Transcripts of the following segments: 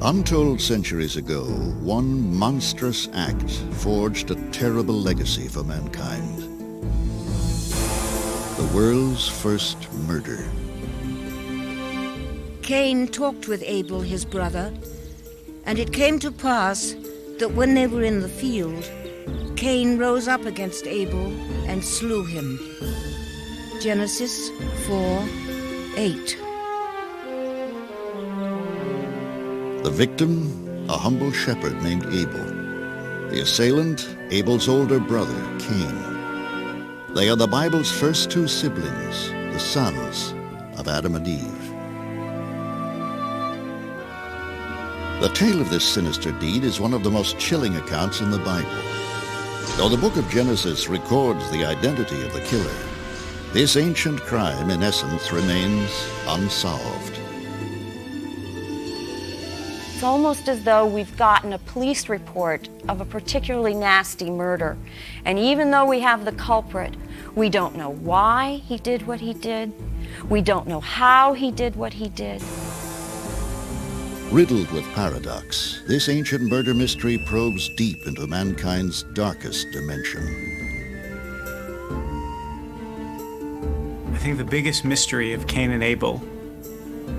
Untold centuries ago, one monstrous act forged a terrible legacy for mankind. The world's first murder. Cain talked with Abel, his brother, and it came to pass that when they were in the field, Cain rose up against Abel and slew him. Genesis 4:8. The victim, a humble shepherd named Abel. The assailant, Abel's older brother, Cain. They are the Bible's first two siblings, the sons of Adam and Eve. The tale of this sinister deed is one of the most chilling accounts in the Bible. Though the book of Genesis records the identity of the killer, this ancient crime, in essence, remains unsolved. It's almost as though we've gotten a police report of a particularly nasty murder. And even though we have the culprit, we don't know why he did what he did. We don't know how he did what he did. Riddled with paradox, this ancient murder mystery probes deep into mankind's darkest dimension. I think the biggest mystery of Cain and Abel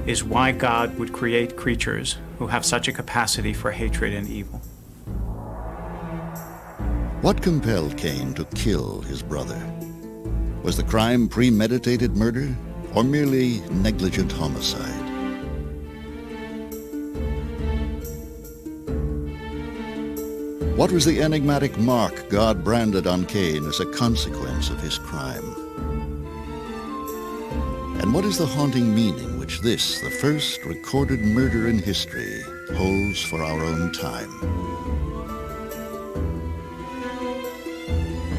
is why God would create creatures who have such a capacity for hatred and evil. What compelled Cain to kill his brother? Was the crime premeditated murder or merely negligent homicide? What was the enigmatic mark God branded on Cain as a consequence of his crime? And what is the haunting meaning which this, the first recorded murder in history, holds for our own time?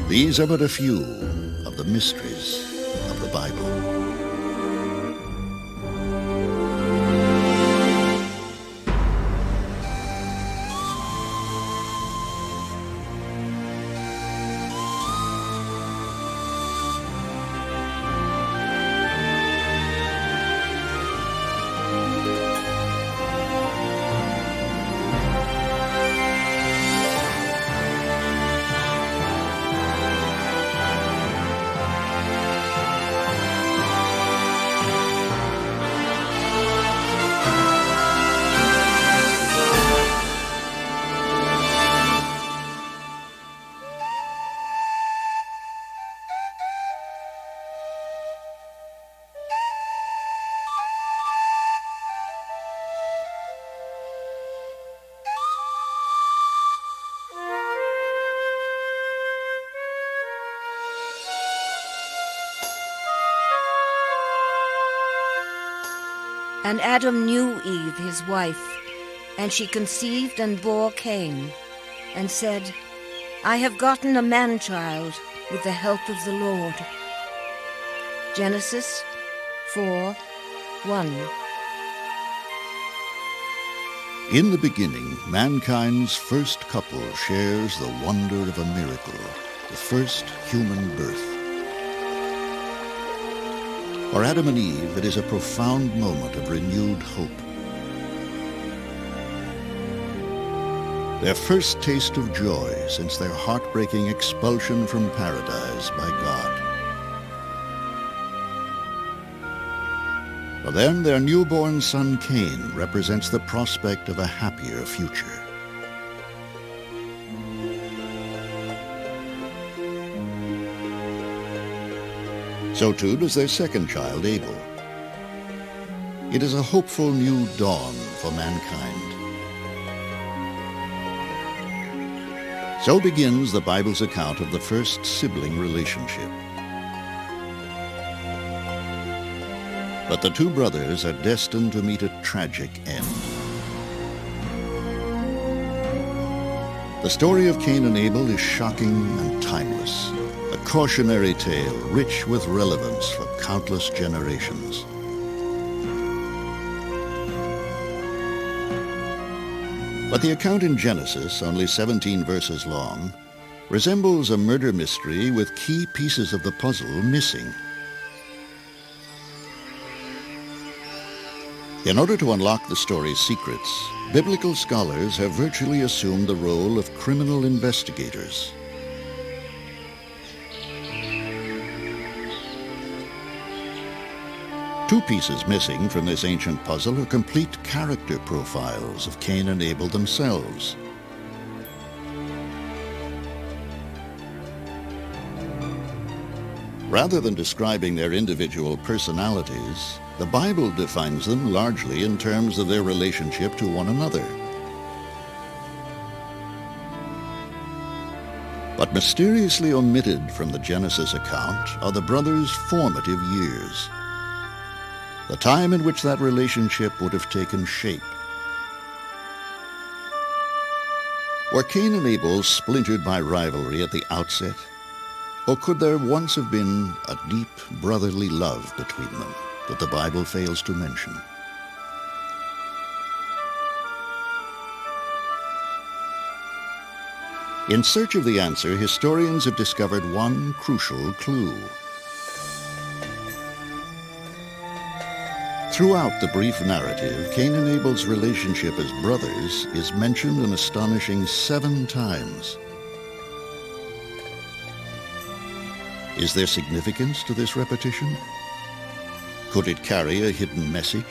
These are but a few of the mysteries of the Bible. And Adam knew Eve, his wife, and she conceived and bore Cain, and said, I have gotten a man-child with the help of the Lord. Genesis 4:1. In the beginning, mankind's first couple shares the wonder of a miracle, the first human birth. For Adam and Eve, it is a profound moment of renewed hope. Their first taste of joy since their heartbreaking expulsion from paradise by God. For them, their newborn son Cain represents the prospect of a happier future. So too does their second child, Abel. It is a hopeful new dawn for mankind. So begins the Bible's account of the first sibling relationship. But the two brothers are destined to meet a tragic end. The story of Cain and Abel is shocking and timeless. A cautionary tale rich with relevance for countless generations. But the account in Genesis, only 17 verses long, resembles a murder mystery with key pieces of the puzzle missing. In order to unlock the story's secrets, biblical scholars have virtually assumed the role of criminal investigators. Two pieces missing from this ancient puzzle are complete character profiles of Cain and Abel themselves. Rather than describing their individual personalities, the Bible defines them largely in terms of their relationship to one another. But mysteriously omitted from the Genesis account are the brothers' formative years, the time in which that relationship would have taken shape. Were Cain and Abel splintered by rivalry at the outset? Or could there once have been a deep brotherly love between them that the Bible fails to mention? In search of the answer, historians have discovered one crucial clue. Throughout the brief narrative, Cain and Abel's relationship as brothers is mentioned an astonishing 7 times. Is there significance to this repetition? Could it carry a hidden message?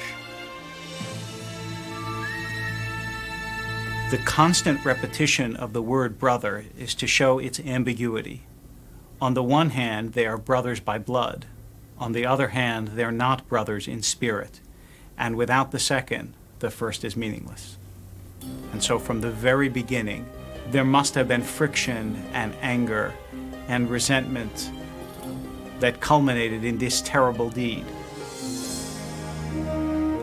The constant repetition of the word brother is to show its ambiguity. On the one hand, they are brothers by blood. On the other hand, they're not brothers in spirit. And without the second, the first is meaningless. And so from the very beginning, there must have been friction and anger and resentment that culminated in this terrible deed.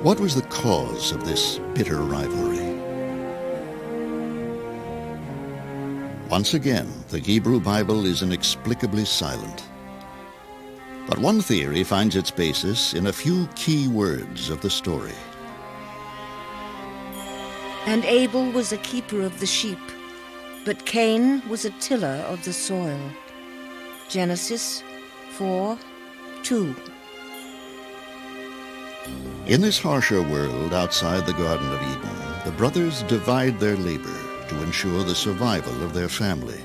What was the cause of this bitter rivalry? Once again, the Hebrew Bible is inexplicably silent. But one theory finds its basis in a few key words of the story. And Abel was a keeper of the sheep, but Cain was a tiller of the soil. Genesis 4:2. In this harsher world outside the Garden of Eden, the brothers divide their labor to ensure the survival of their family.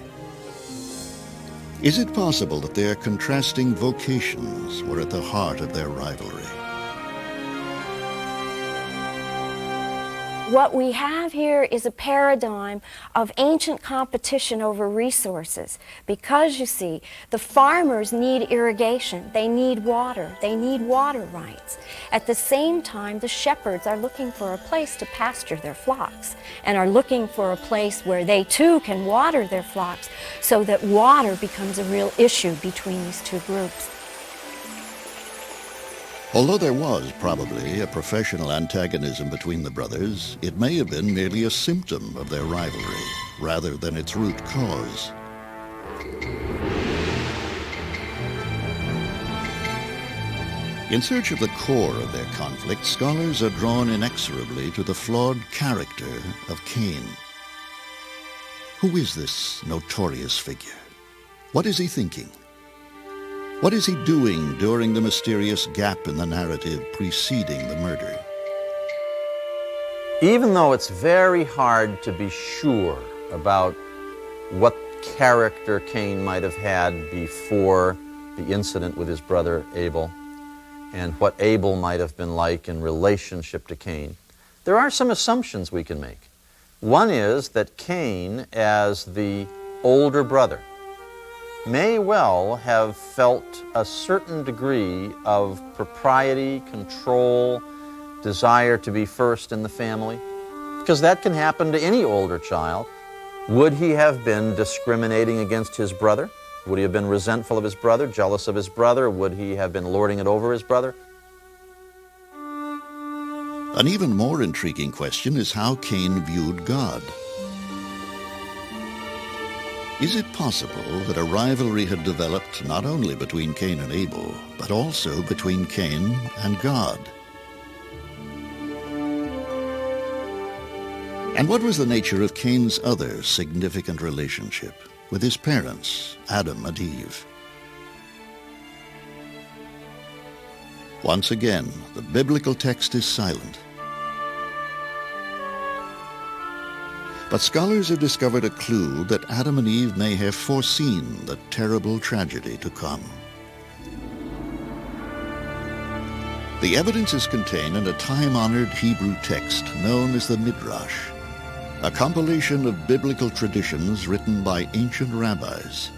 Is it possible that their contrasting vocations were at the heart of their rivalry? What we have here is a paradigm of ancient competition over resources because, you see, the farmers need irrigation, they need water rights. At the same time, the shepherds are looking for a place to pasture their flocks and are looking for a place where they too can water their flocks so that water becomes a real issue between these two groups. Although there was probably a professional antagonism between the brothers, it may have been merely a symptom of their rivalry, rather than its root cause. In search of the core of their conflict, scholars are drawn inexorably to the flawed character of Cain. Who is this notorious figure? What is he thinking? What is he doing during the mysterious gap in the narrative preceding the murder? Even though it's very hard to be sure about what character Cain might have had before the incident with his brother Abel, and what Abel might have been like in relationship to Cain, there are some assumptions we can make. One is that Cain, as the older brother, may well have felt a certain degree of propriety, control, desire to be first in the family, because that can happen to any older child. Would he have been discriminating against his brother? Would he have been resentful of his brother, jealous of his brother? Would he have been lording it over his brother? An even more intriguing question is how Cain viewed God. Is it possible that a rivalry had developed not only between Cain and Abel, but also between Cain and God? And what was the nature of Cain's other significant relationship with his parents, Adam and Eve? Once again, the biblical text is silent. But scholars have discovered a clue that Adam and Eve may have foreseen the terrible tragedy to come. The evidence is contained in a time-honored Hebrew text known as the Midrash, a compilation of biblical traditions written by ancient rabbis.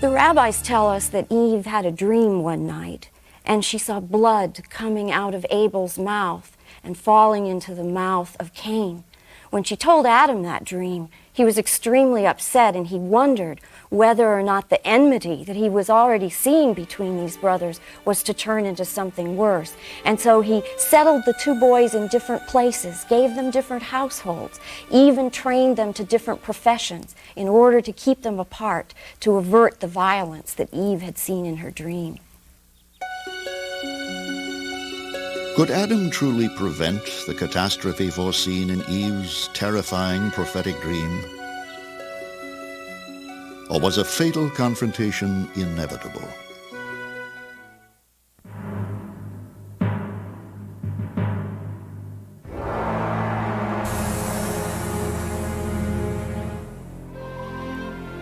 The rabbis tell us that Eve had a dream one night, and she saw blood coming out of Abel's mouth and falling into the mouth of Cain. When she told Adam that dream, he was extremely upset, and he wondered whether or not the enmity that he was already seeing between these brothers was to turn into something worse. And so he settled the two boys in different places, gave them different households, even trained them to different professions in order to keep them apart, to avert the violence that Eve had seen in her dream. Could Adam truly prevent the catastrophe foreseen in Eve's terrifying prophetic dream? Or was a fatal confrontation inevitable?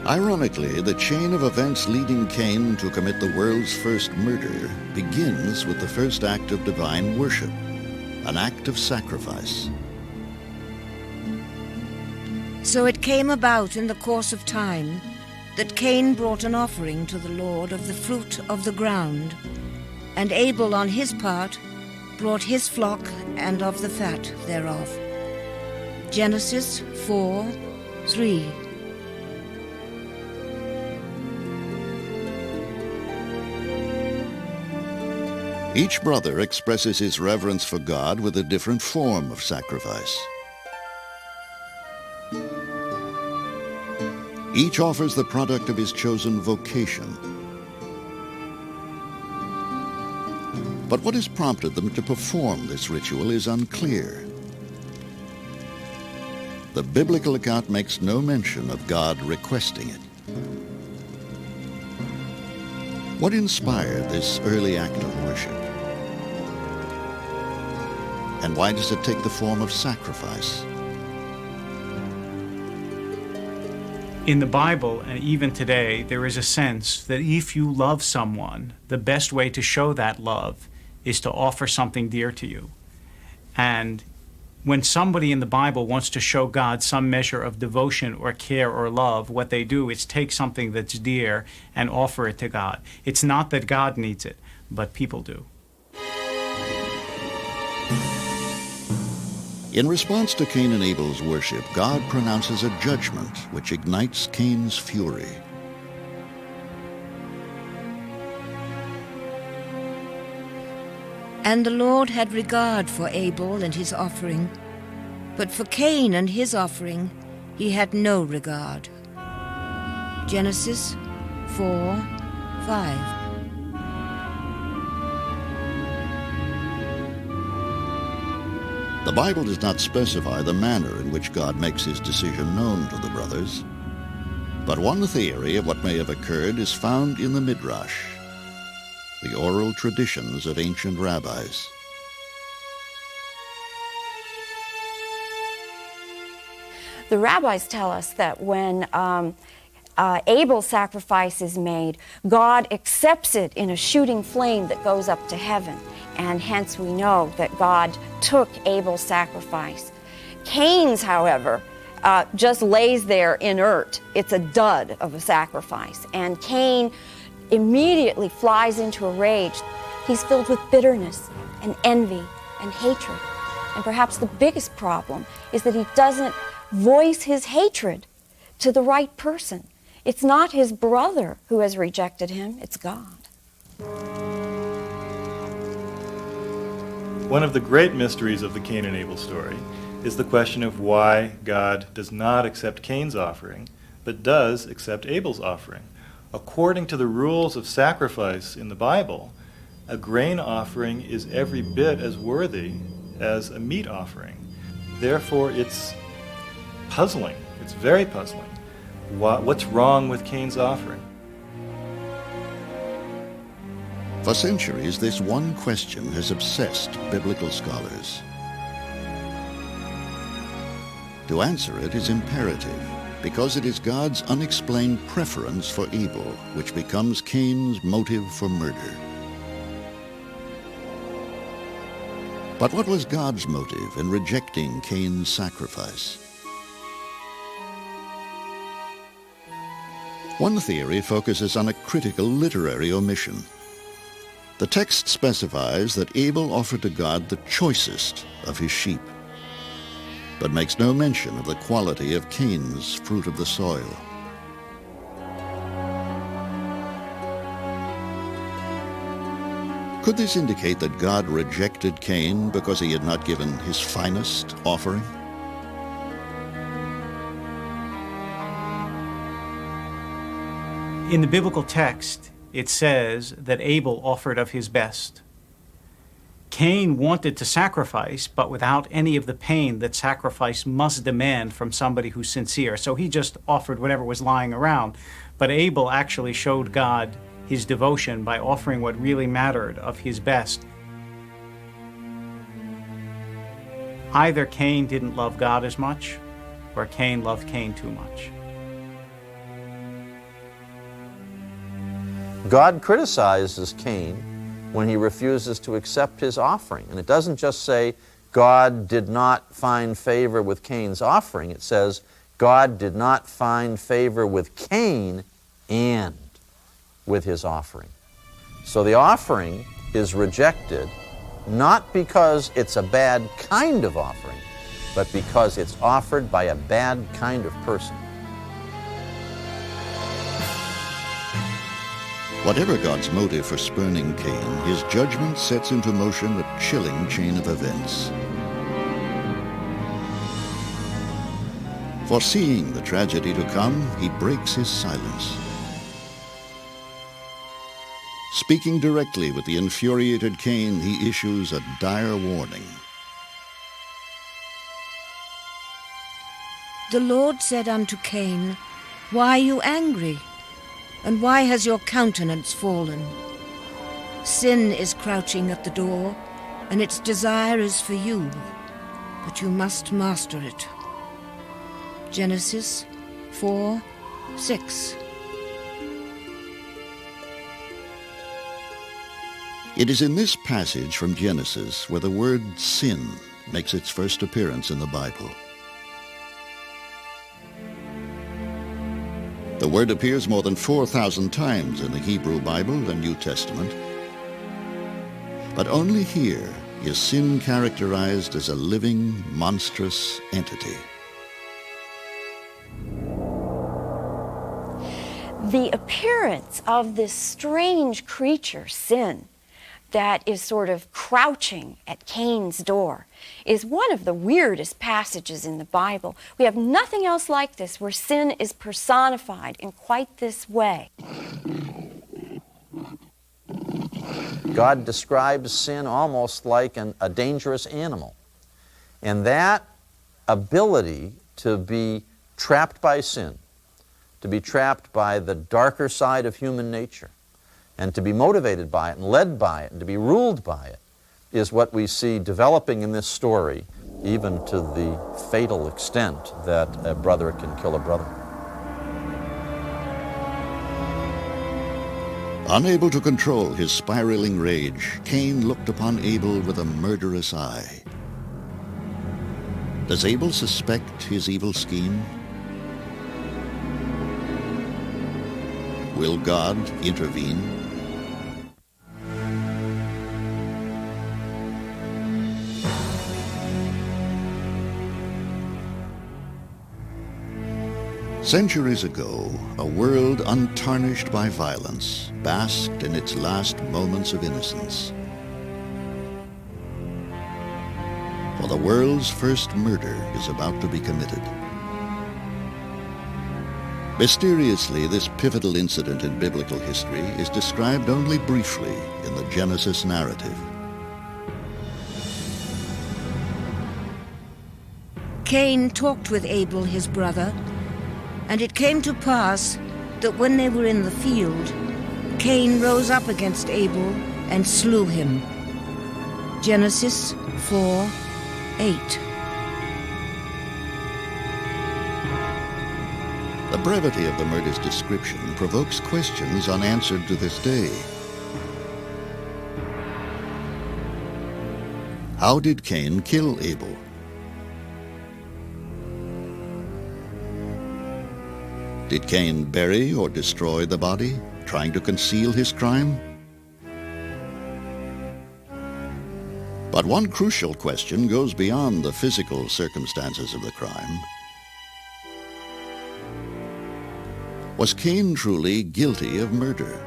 Ironically, the chain of events leading Cain to commit the world's first murder begins with the first act of divine worship, an act of sacrifice. So it came about in the course of time that Cain brought an offering to the Lord of the fruit of the ground, and Abel on his part brought his flock and of the fat thereof. Genesis 4:3. Each brother expresses his reverence for God with a different form of sacrifice. Each offers the product of his chosen vocation. But what has prompted them to perform this ritual is unclear. The biblical account makes no mention of God requesting it. What inspired this early act of worship? And why does it take the form of sacrifice? In the Bible, and even today, there is a sense that if you love someone, the best way to show that love is to offer something dear to you. And when somebody in the Bible wants to show God some measure of devotion or care or love, what they do is take something that's dear and offer it to God. It's not that God needs it, but people do. In response to Cain and Abel's worship, God pronounces a judgment which ignites Cain's fury. And the Lord had regard for Abel and his offering, but for Cain and his offering he had no regard. Genesis 4:5. The Bible does not specify the manner in which God makes his decision known to the brothers, but one theory of what may have occurred is found in the Midrash, the oral traditions of ancient rabbis. The rabbis tell us that when Abel's sacrifice is made, God accepts it in a shooting flame that goes up to heaven, and hence we know that God took Abel's sacrifice. Cain's, however, just lays there inert. It's a dud of a sacrifice, and Cain immediately flies into a rage. He's filled with bitterness and envy and hatred. And perhaps the biggest problem is that he doesn't voice his hatred to the right person. It's not his brother who has rejected him, it's God. One of the great mysteries of the Cain and Abel story is the question of why God does not accept Cain's offering, but does accept Abel's offering. According to the rules of sacrifice in the Bible, a grain offering is every bit as worthy as a meat offering. Therefore, it's puzzling. It's very puzzling. What's wrong with Cain's offering? For centuries, this one question has obsessed biblical scholars. To answer it is imperative, because it is God's unexplained preference for Abel, which becomes Cain's motive for murder. But what was God's motive in rejecting Cain's sacrifice? One theory focuses on a critical literary omission. The text specifies that Abel offered to God the choicest of his sheep, but makes no mention of the quality of Cain's fruit of the soil. Could this indicate that God rejected Cain because he had not given his finest offering? In the biblical text, it says that Abel offered of his best. Cain wanted to sacrifice, but without any of the pain that sacrifice must demand from somebody who's sincere. So he just offered whatever was lying around. But Abel actually showed God his devotion by offering what really mattered of his best. Either Cain didn't love God as much, or Cain loved Cain too much. God criticizes Cain when he refuses to accept his offering. And it doesn't just say God did not find favor with Cain's offering. It says God did not find favor with Cain and with his offering. So the offering is rejected not because it's a bad kind of offering, but because it's offered by a bad kind of person. Whatever God's motive for spurning Cain, his judgment sets into motion a chilling chain of events. Foreseeing the tragedy to come, he breaks his silence. Speaking directly with the infuriated Cain, he issues a dire warning. The Lord said unto Cain, Why are you angry? And why has your countenance fallen? Sin is crouching at the door, and its desire is for you, but you must master it. Genesis 4:6. It is in this passage from Genesis where the word sin makes its first appearance in the Bible. The word appears more than 4,000 times in the Hebrew Bible and New Testament. But only here is sin characterized as a living, monstrous entity. The appearance of this strange creature, sin, that is sort of crouching at Cain's door is one of the weirdest passages in the Bible. We have nothing else like this where sin is personified in quite this way. God describes sin almost like a dangerous animal. And that ability to be trapped by sin, to be trapped by the darker side of human nature, and to be motivated by it and led by it and to be ruled by it is what we see developing in this story, even to the fatal extent that a brother can kill a brother. Unable to control his spiraling rage, Cain looked upon Abel with a murderous eye. Does Abel suspect his evil scheme? Will God intervene? Centuries ago, a world untarnished by violence basked in its last moments of innocence. For the world's first murder is about to be committed. Mysteriously, this pivotal incident in biblical history is described only briefly in the Genesis narrative. Cain talked with Abel his brother, and it came to pass that when they were in the field, Cain rose up against Abel and slew him. Genesis 4:8. The brevity of the murder's description provokes questions unanswered to this day. How did Cain kill Abel? Did Cain bury or destroy the body, trying to conceal his crime? But one crucial question goes beyond the physical circumstances of the crime. Was Cain truly guilty of murder?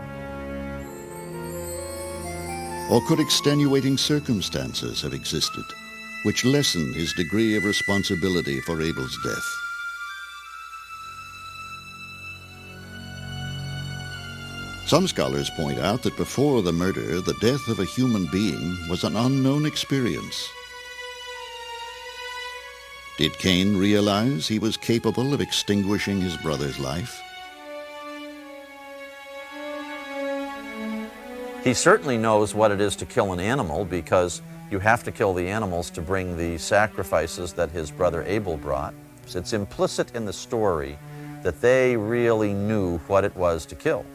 Or could extenuating circumstances have existed which lessened his degree of responsibility for Abel's death? Some scholars point out that before the murder, the death of a human being was an unknown experience. Did Cain realize he was capable of extinguishing his brother's life? He certainly knows what it is to kill an animal, because you have to kill the animals to bring the sacrifices that his brother Abel brought. So it's implicit in the story that they really knew what it was to kill.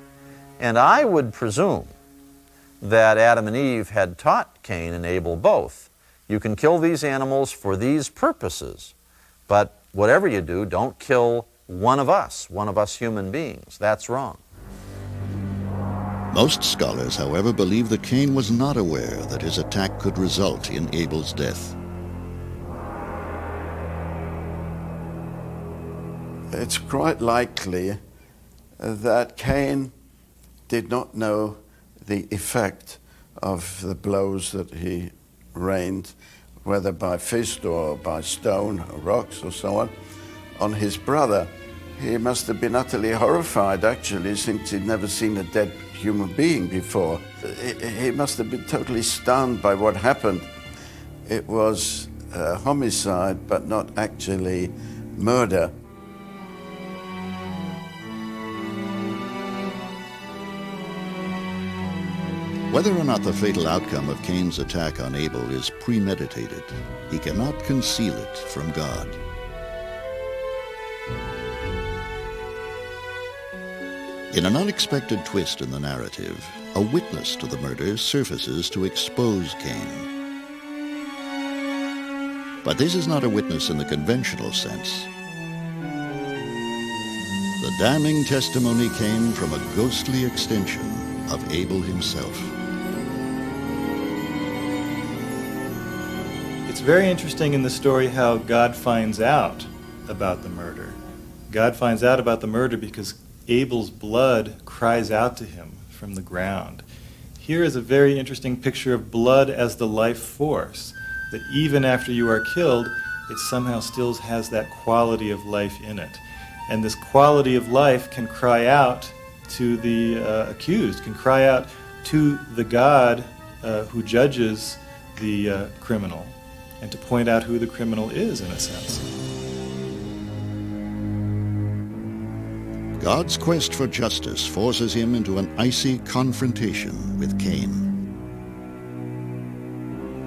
And I would presume that Adam and Eve had taught Cain and Abel both. You can kill these animals for these purposes, but whatever you do, don't kill one of us human beings. That's wrong. Most scholars, however, believe that Cain was not aware that his attack could result in Abel's death. It's quite likely that Cain did not know the effect of the blows that he rained, whether by fist or by stone or rocks or so on his brother. He must have been utterly horrified, actually, since he'd never seen a dead human being before. He must have been totally stunned by what happened. It was homicide, but not actually murder. Whether or not the fatal outcome of Cain's attack on Abel is premeditated, he cannot conceal it from God. In an unexpected twist in the narrative, a witness to the murder surfaces to expose Cain. But this is not a witness in the conventional sense. The damning testimony came from a ghostly extension of Abel himself. It's very interesting in the story how God finds out about the murder. God finds out about the murder because Abel's blood cries out to him from the ground. Here is a very interesting picture of blood as the life force, that even after you are killed, it somehow still has that quality of life in it. And this quality of life can cry out to the accused, can cry out to the God who judges the criminal, and to point out who the criminal is, in a sense. God's quest for justice forces him into an icy confrontation with Cain.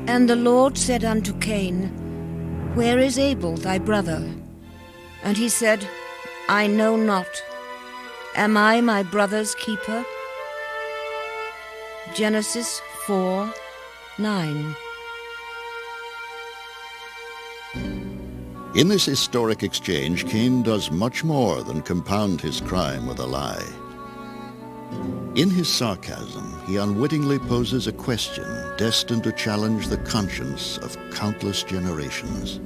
And the Lord said unto Cain, Where is Abel thy brother? And he said, I know not. Am I my brother's keeper? Genesis 4:9. In this historic exchange, Cain does much more than compound his crime with a lie. In his sarcasm, he unwittingly poses a question destined to challenge the conscience of countless generations.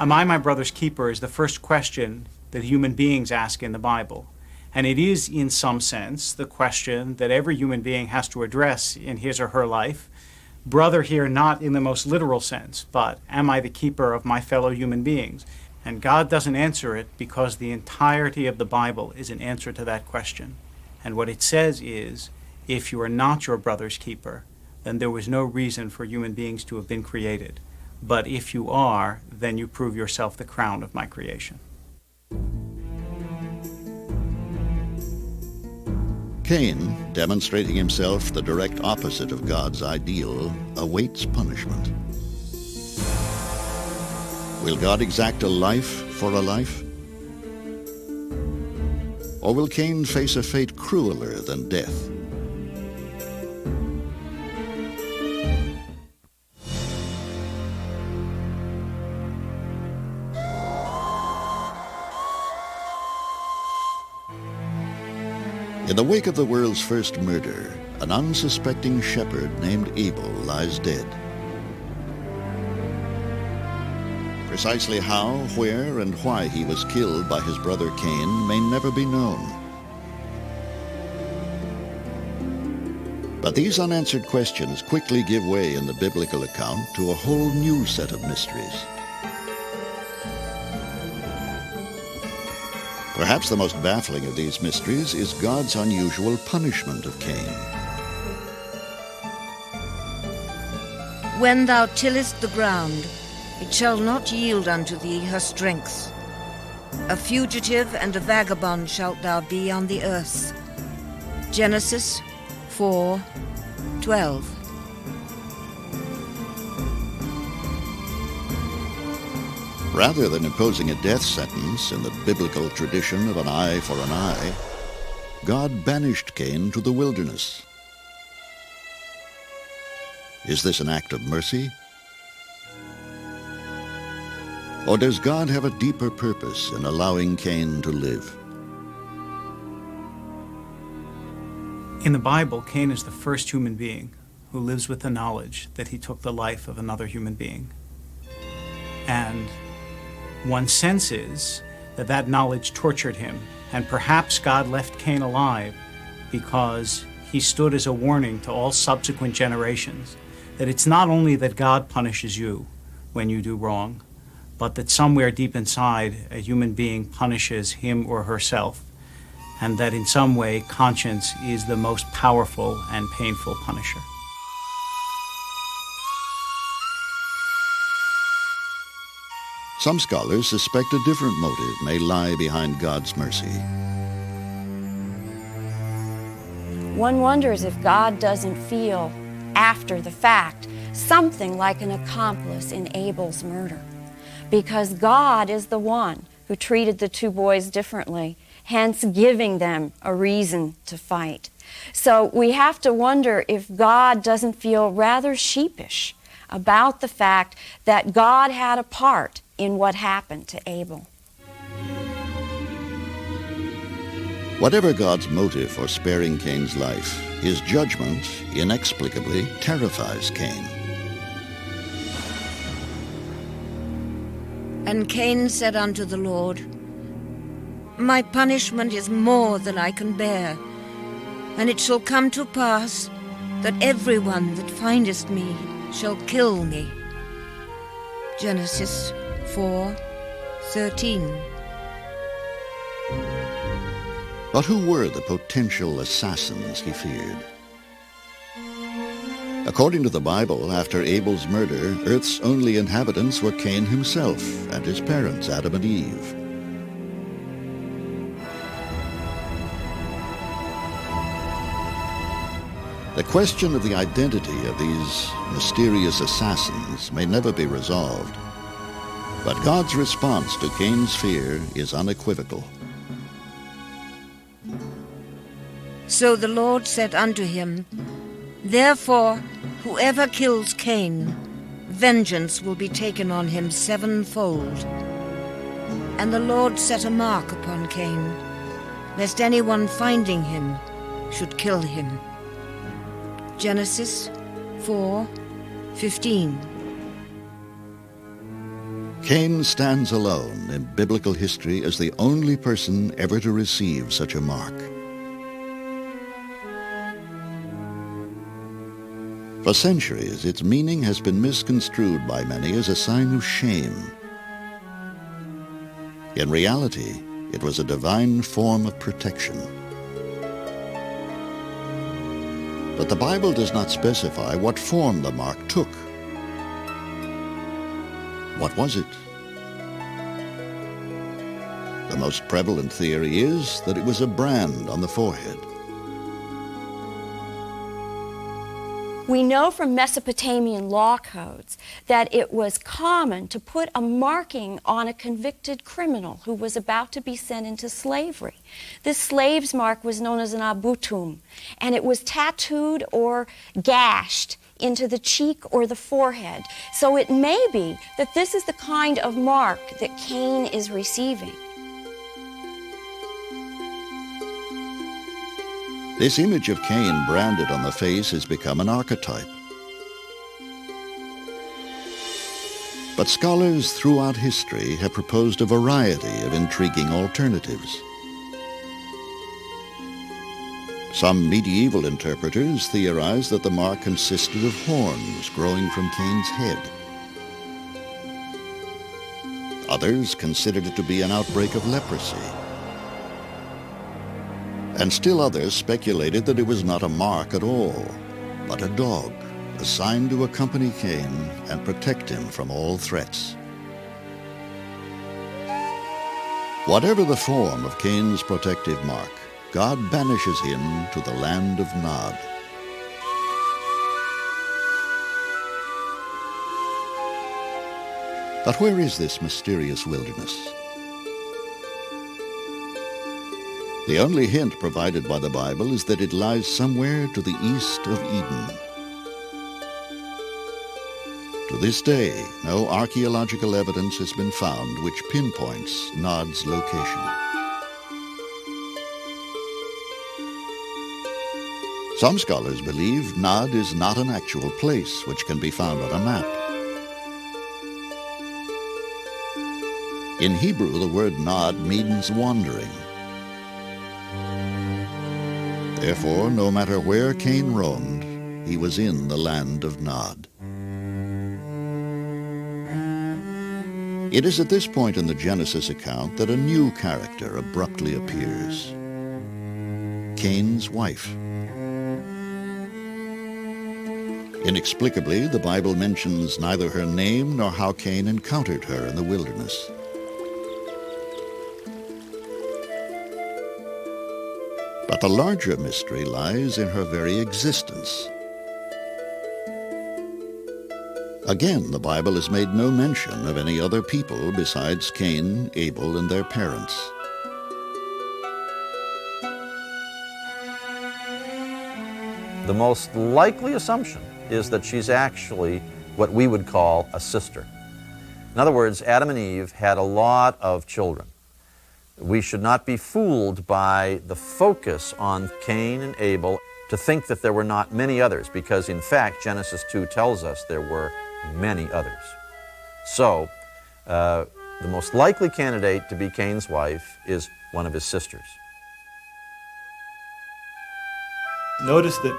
Am I my brother's keeper is the first question that human beings ask in the Bible. And it is, in some sense, the question that every human being has to address in his or her life. Brother here not in the most literal sense, but am I the keeper of my fellow human beings? And God doesn't answer it because the entirety of the Bible is an answer to that question. And what it says is, if you are not your brother's keeper, then there was no reason for human beings to have been created. But if you are, then you prove yourself the crown of my creation. Cain, demonstrating himself the direct opposite of God's ideal, awaits punishment. Will God exact a life for a life? Or will Cain face a fate crueler than death? In the wake of the world's first murder, an unsuspecting shepherd named Abel lies dead. Precisely how, where, and why he was killed by his brother Cain may never be known. But these unanswered questions quickly give way in the biblical account to a whole new set of mysteries. Perhaps the most baffling of these mysteries is God's unusual punishment of Cain. When thou tillest the ground, it shall not yield unto thee her strength. A fugitive and a vagabond shalt thou be on the earth. Genesis 4:12. Rather than imposing a death sentence in the biblical tradition of an eye for an eye, God banished Cain to the wilderness. Is this an act of mercy? Or does God have a deeper purpose in allowing Cain to live? In the Bible, Cain is the first human being who lives with the knowledge that he took the life of another human being. And one senses that that knowledge tortured him, and perhaps God left Cain alive because he stood as a warning to all subsequent generations that it's not only that God punishes you when you do wrong, but that somewhere deep inside a human being punishes him or herself, and that in some way conscience is the most powerful and painful punisher. Some scholars suspect a different motive may lie behind God's mercy. One wonders if God doesn't feel, after the fact, something like an accomplice in Abel's murder, because God is the one who treated the two boys differently, hence giving them a reason to fight. So we have to wonder if God doesn't feel rather sheepish about the fact that God had a part in what happened to Abel. Whatever God's motive for sparing Cain's life, his judgment inexplicably terrifies Cain. And Cain said unto the Lord, My punishment is more than I can bear, and it shall come to pass that every one that findeth me shall kill me. Genesis 4:13. But who were the potential assassins he feared? According to the Bible, after Abel's murder, Earth's only inhabitants were Cain himself and his parents, Adam and Eve. The question of the identity of these mysterious assassins may never be resolved, but God's response to Cain's fear is unequivocal. So the Lord said unto him, Therefore, whoever kills Cain, vengeance will be taken on him sevenfold. And the Lord set a mark upon Cain, lest anyone finding him should kill him. Genesis 4:15. Cain stands alone in biblical history as the only person ever to receive such a mark. For centuries, its meaning has been misconstrued by many as a sign of shame. In reality, it was a divine form of protection. But the Bible does not specify what form the mark took. What was it? The most prevalent theory is that it was a brand on the forehead. We know from Mesopotamian law codes that it was common to put a marking on a convicted criminal who was about to be sent into slavery. This slave's mark was known as an abutum, and it was tattooed or gashed into the cheek or the forehead. So it may be that this is the kind of mark that Cain is receiving. This image of Cain branded on the face has become an archetype. But scholars throughout history have proposed a variety of intriguing alternatives. Some medieval interpreters theorize that the mark consisted of horns growing from Cain's head. Others considered it to be an outbreak of leprosy. And still others speculated that it was not a mark at all, but a dog assigned to accompany Cain and protect him from all threats. Whatever the form of Cain's protective mark, God banishes him to the land of Nod. But where is this mysterious wilderness? The only hint provided by the Bible is that it lies somewhere to the east of Eden. To this day, no archaeological evidence has been found which pinpoints Nod's location. Some scholars believe Nod is not an actual place which can be found on a map. In Hebrew, the word Nod means wandering. Therefore, no matter where Cain roamed, he was in the land of Nod. It is at this point in the Genesis account that a new character abruptly appears: Cain's wife. Inexplicably, the Bible mentions neither her name nor how Cain encountered her in the wilderness. But the larger mystery lies in her very existence. Again, the Bible has made no mention of any other people besides Cain, Abel, and their parents. The most likely assumption is that she's actually what we would call a sister. In other words, Adam and Eve had a lot of children. We should not be fooled by the focus on Cain and Abel to think that there were not many others, because in fact Genesis 2 tells us there were many others. So, the most likely candidate to be Cain's wife is one of his sisters. Notice that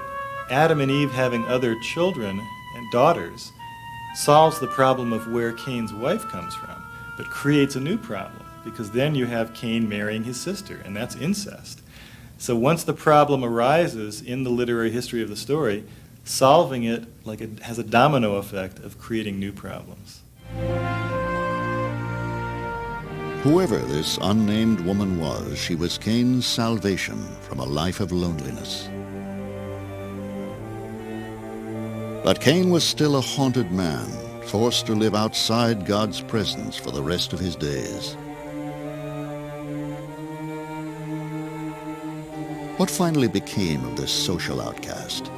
Adam and Eve having other children and daughters solves the problem of where Cain's wife comes from, but creates a new problem, because then you have Cain marrying his sister, and that's incest. So once the problem arises in the literary history of the story, solving it has a domino effect of creating new problems. Whoever this unnamed woman was, she was Cain's salvation from a life of loneliness. But Cain was still a haunted man, forced to live outside God's presence for the rest of his days. What finally became of this social outcast?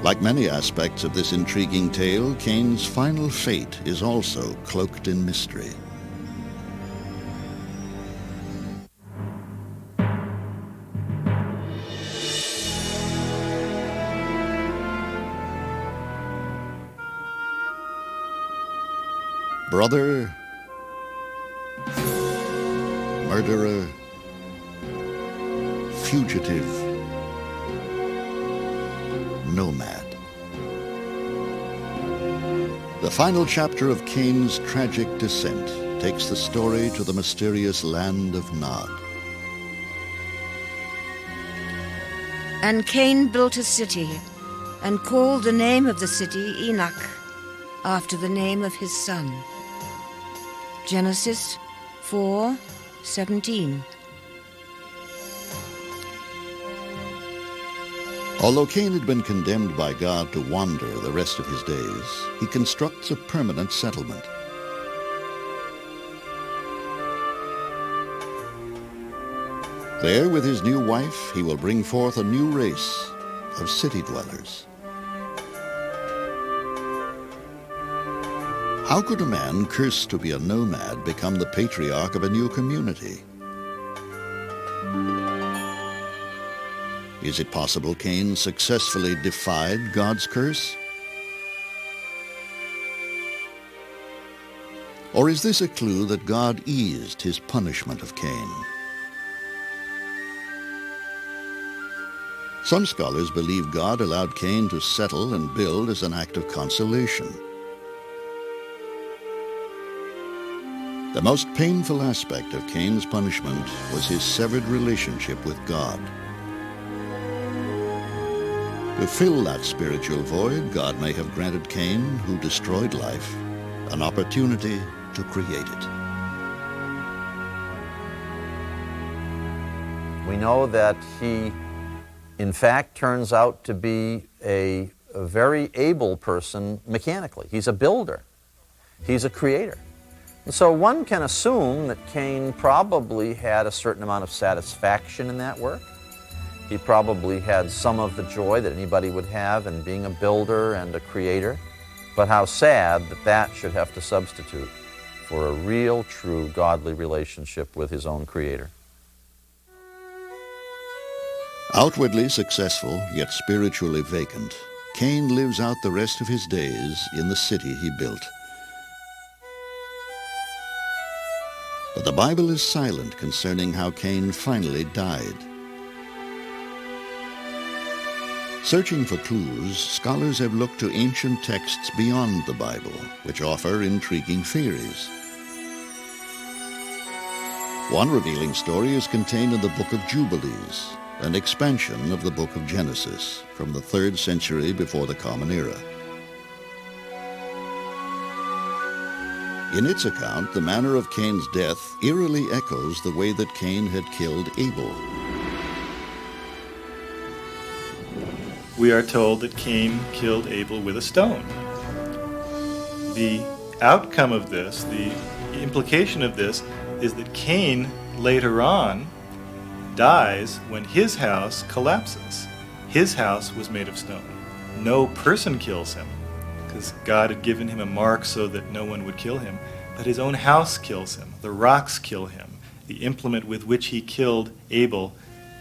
Like many aspects of this intriguing tale, Cain's final fate is also cloaked in mystery. Brother, murderer, fugitive, nomad. The final chapter of Cain's tragic descent takes the story to the mysterious land of Nod. And Cain built a city, and called the name of the city Enoch, after the name of his son. Genesis 4:17. Although Cain had been condemned by God to wander the rest of his days, he constructs a permanent settlement. There, with his new wife, he will bring forth a new race of city dwellers. How could a man cursed to be a nomad become the patriarch of a new community? Is it possible Cain successfully defied God's curse? Or is this a clue that God eased his punishment of Cain? Some scholars believe God allowed Cain to settle and build as an act of consolation. The most painful aspect of Cain's punishment was his severed relationship with God. To fill that spiritual void, God may have granted Cain, who destroyed life, an opportunity to create it. We know that he, in fact, turns out to be a very able person mechanically. He's a builder. He's a creator. And so one can assume that Cain probably had a certain amount of satisfaction in that work. He probably had some of the joy that anybody would have in being a builder and a creator. But how sad that that should have to substitute for a real, true, godly relationship with his own Creator. Outwardly successful, yet spiritually vacant, Cain lives out the rest of his days in the city he built. But the Bible is silent concerning how Cain finally died. Searching for clues, scholars have looked to ancient texts beyond the Bible, which offer intriguing theories. One revealing story is contained in the Book of Jubilees, an expansion of the Book of Genesis from the 3rd century before the Common Era. In its account, the manner of Cain's death eerily echoes the way that Cain had killed Abel. We are told that Cain killed Abel with a stone. The outcome of this, the implication of this, is that Cain later on dies when his house collapses. His house was made of stone. No person kills him, because God had given him a mark so that no one would kill him, but his own house kills him. The rocks kill him. The implement with which he killed Abel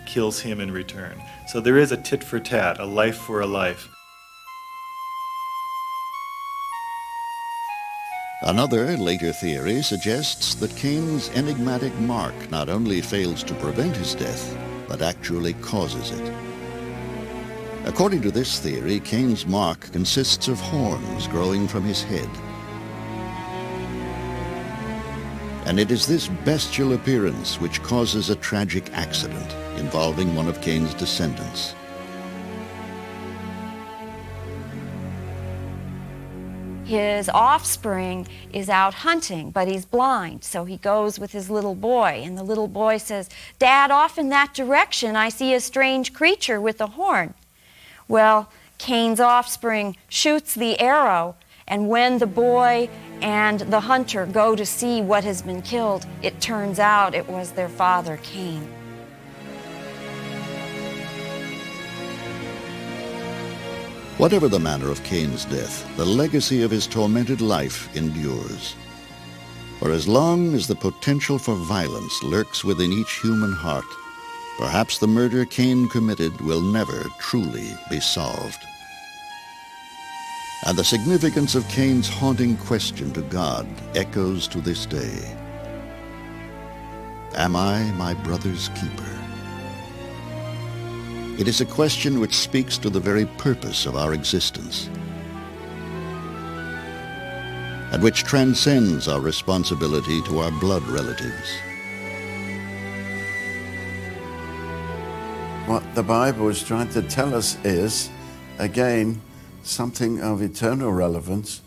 kills him in return. So there is a tit for tat, a life for a life. Another, later theory suggests that Cain's enigmatic mark not only fails to prevent his death, but actually causes it. According to this theory, Cain's mark consists of horns growing from his head. And it is this bestial appearance which causes a tragic accident involving one of Cain's descendants. His offspring is out hunting, but he's blind, so he goes with his little boy, and the little boy says, "Dad, off in that direction I see a strange creature with a horn." Well, Cain's offspring shoots the arrow, and when the boy and the hunter go to see what has been killed, it turns out it was their father, Cain. Whatever the manner of Cain's death, the legacy of his tormented life endures. For as long as the potential for violence lurks within each human heart, perhaps the murder Cain committed will never truly be solved. And the significance of Cain's haunting question to God echoes to this day. Am I my brother's keeper? It is a question which speaks to the very purpose of our existence, and which transcends our responsibility to our blood relatives. What the Bible is trying to tell us is, again, something of eternal relevance,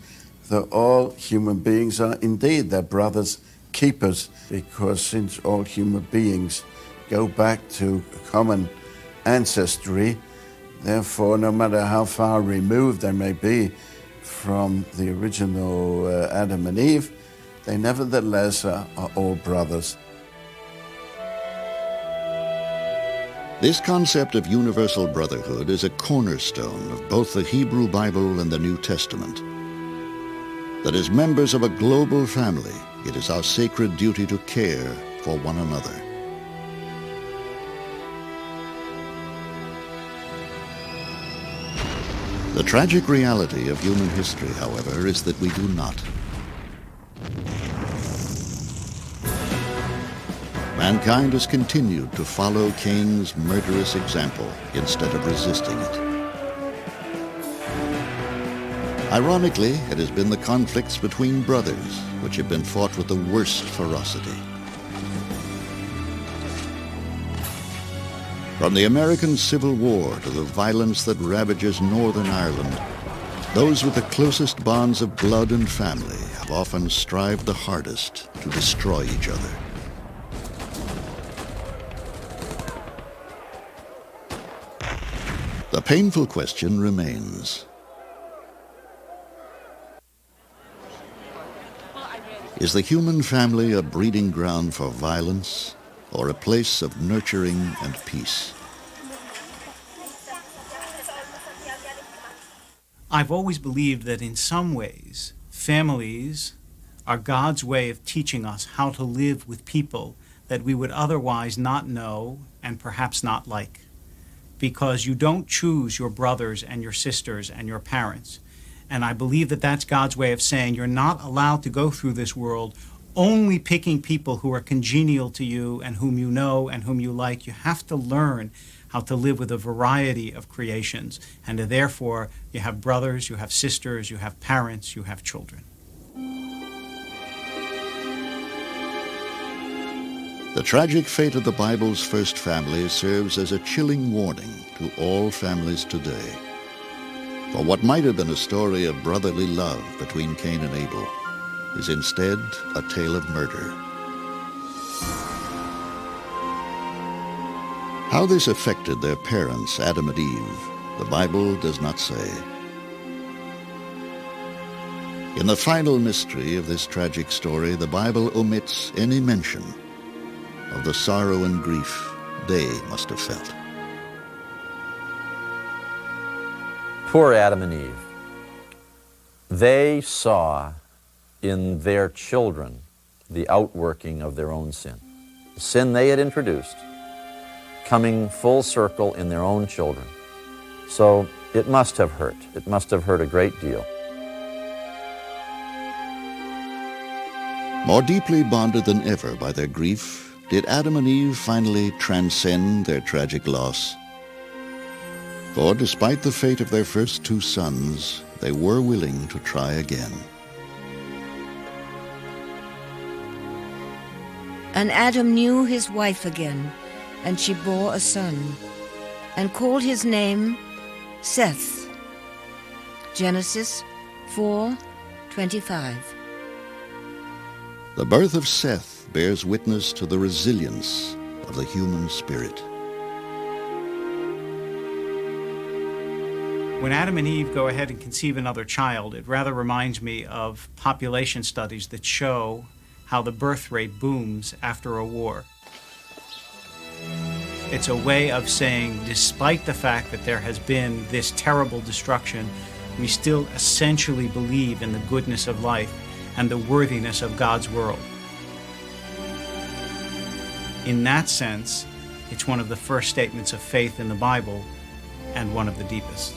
that all human beings are indeed their brother's keepers, because since all human beings go back to common ancestry, Therefore, no matter how far removed they may be from the original Adam and Eve, they nevertheless are all brothers. This concept of universal brotherhood is a cornerstone of both the Hebrew Bible and the New Testament. That as members of a global family, it is our sacred duty to care for one another. The tragic reality of human history, however, is that we do not. Mankind has continued to follow Cain's murderous example instead of resisting it. Ironically, it has been the conflicts between brothers which have been fought with the worst ferocity. From the American Civil War to the violence that ravages Northern Ireland, those with the closest bonds of blood and family have often strived the hardest to destroy each other. The painful question remains. Is the human family a breeding ground for violence or a place of nurturing and peace? I've always believed that in some ways, families are God's way of teaching us how to live with people that we would otherwise not know and perhaps not like. Because you don't choose your brothers and your sisters and your parents. And I believe that that's God's way of saying you're not allowed to go through this world only picking people who are congenial to you and whom you know and whom you like. You have to learn how to live with a variety of creations. And therefore, you have brothers, you have sisters, you have parents, you have children. The tragic fate of the Bible's first family serves as a chilling warning to all families today. For what might have been a story of brotherly love between Cain and Abel is instead a tale of murder. How this affected their parents, Adam and Eve, the Bible does not say. In the final mystery of this tragic story, the Bible omits any mention of the sorrow and grief they must have felt. Poor Adam and Eve. They saw in their children the outworking of their own sin. The sin they had introduced, coming full circle in their own children. So it must have hurt. It must have hurt a great deal. More deeply bonded than ever by their grief, did Adam and Eve finally transcend their tragic loss? For despite the fate of their first two sons, they were willing to try again. And Adam knew his wife again, and she bore a son, and called his name Seth. Genesis 4:25. The birth of Seth bears witness to the resilience of the human spirit. When Adam and Eve go ahead and conceive another child, it rather reminds me of population studies that show how the birth rate booms after a war. It's a way of saying, despite the fact that there has been this terrible destruction, we still essentially believe in the goodness of life and the worthiness of God's world. In that sense, it's one of the first statements of faith in the Bible and one of the deepest.